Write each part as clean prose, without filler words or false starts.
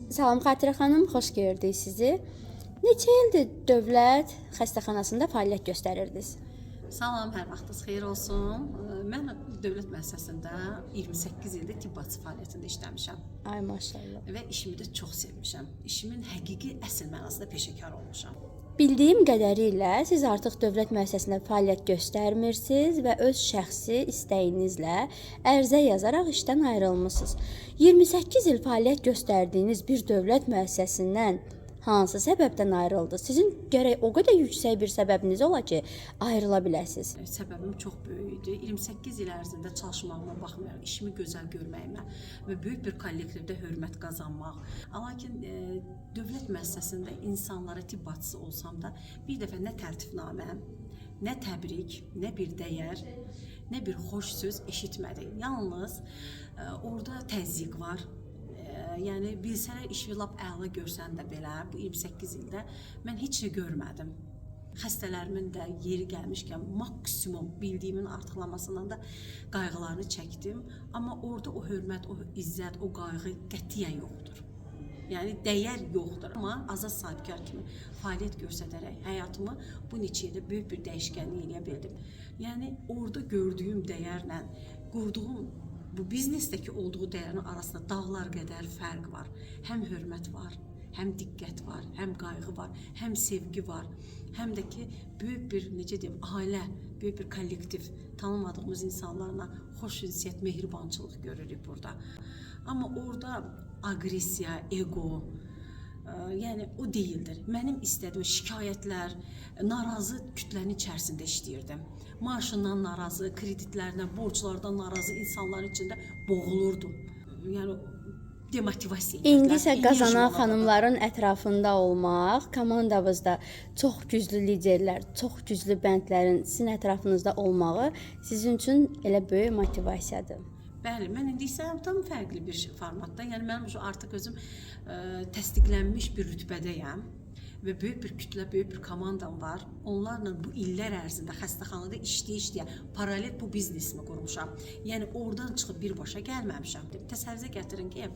Salam Xatirə xanım, xoş gördük sizi. Neçə ildir dövlət xəstəxanasında fəaliyyət göstərirdiniz? Salam, hər vaxtınız xeyir olsun. Mən dövlət müəssisəsində 28 ildir tibb bacısı fəaliyyətində işləmişəm Ay maşallah. və işimi də çox sevmişəm. İşimin həqiqi əsl mənasında peşəkar olmuşam. Bildiyim qədərilə siz artıq dövlət müəssisəsində fəaliyyət göstərmirsiniz və öz şəxsi istəyinizlə ərizə yazaraq işdən ayrılmısınız. 28 il fəaliyyət göstərdiyiniz bir dövlət müəssisəsindən hansı səbəbdən ayrıldınız? Sizin gərək o qədər yüksək bir səbəbiniz ola ki, ayrıla biləsiniz. Səbəbim çox böyük idi. 28 il ərzində çalışmağıma baxmayaraq, işimi gözəl görməyimə və böyük bir kollektivdə hörmət qazanmaq. Lakin dövlət müəssisəsində insanlara tibb bacısı olsam da bir dəfə nə təltifnamə, nə təbrik, nə bir dəyər, nə bir xoş söz eşitmədik. Yalnız orada təzyiq var. Yəni bilsələr işi lap əla görsən də belə bu 28 ildə mən heç nə görmədim. Xəstələrimin də yeri gəlmişkən maksimum bildiyimin artıqlamasından da qayğılarını çəkdim. Amma orada o hörmət, o izzət, o qayğı qətiyyən yoxdur. Yəni dəyər yoxdur. Amma azad sahibkar kimi fəaliyyət göstərərək həyatımı bu neçə ildə böyük bir dəyişkənlik eləyə bildim. Yəni orada gördüyüm dəyərlə qurduğum bu biznesdəki olduğu dəyərin arasında dağlar qədər fərq var. Həm hörmət var, həm diqqət var, həm qayğı var, həm sevgi var, həm də ki böyük bir necə deyim, ailə, böyük bir kollektiv, tanımadığımız insanlarla xoş ünsiyyət, mehribançılıq görürük burada. Amma orada aqressiya, ego, yəni o deyildir. Mənim istədiyim şikayətlər, narazı kütlənin içərisində işləyirdim. Maaşından narazı, kreditlərdən, borclardan narazı insanların içində boğulurdum. Yəni demotivasiya. İndi isə qazanan xanımların ətrafında olmaq, komandamızda çox güclü liderlər, çox güclü bəndlərin sizin ətrafınızda olmağı sizin üçün elə böyük motivasiyadır. Bəli, mən indi isə tam fərqli bir formatda, yəni mənim artıq özüm təsdiqlənmiş bir rütbədəyəm və böyük bir kütlə, böyük bir komandam var. Onlarla bu illər ərzində xəstəxanada işləyə paralel bu biznesimi qurmuşam. Yəni oradan çıxıb birbaşa gəlməmişəm. Təsəvvürə gətirin ki,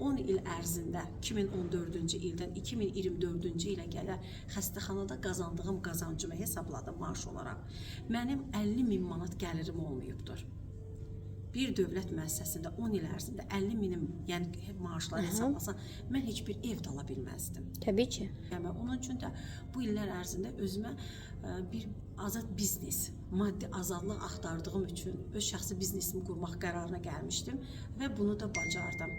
10 il ərzində 2014-cü ildən 2024-cü ilə qədər xəstəxanada qazandığım qazancımı hesabladım maaş olaraq. Mənim 50.000 manat gəlirim olmayıbdır. Bir dövlət müəssisəsində 10 il ərzində 50.000 yəni maaşları hesablasan, mən heç bir ev də ala bilməzdim. Təbii ki. Yəni onun üçün də bu illər ərzində özümə bir azad biznes, maddi azadlıq axtardığım üçün öz şəxsi biznesimi qurmaq qərarına gəlmişdim və bunu da bacardım.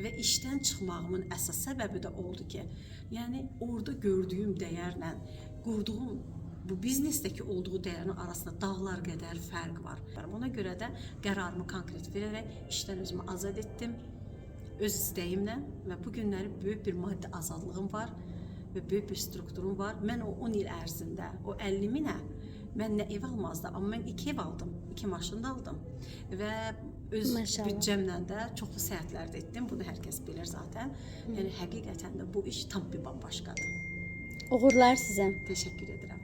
Və işdən çıxmağımın əsas səbəbi də oldu ki, yəni orada gördüyüm dəyərlə qurduğum bu biznesdəki olduğu dəyərin arasında dağlar qədər fərq var. Ona görə də qərarımı konkret verərək işdən özümü azad etdim, öz istəyimlə və bu günləri böyük bir maddi azadlığım var və böyük bir strukturum var. Mən o 10 il ərzində, o 50.000-ə mən nə ev almazdım, amma mən 2 ev aldım, 2 maşın da aldım və öz büdcəmlə də çoxlu səyahətlər də etdim. Bunu hər kəs bilir zaten. Yəni həqiqətən də bu iş tam bir bambaşqadır. Uğurlar sizə. Təşəkkür edirəm.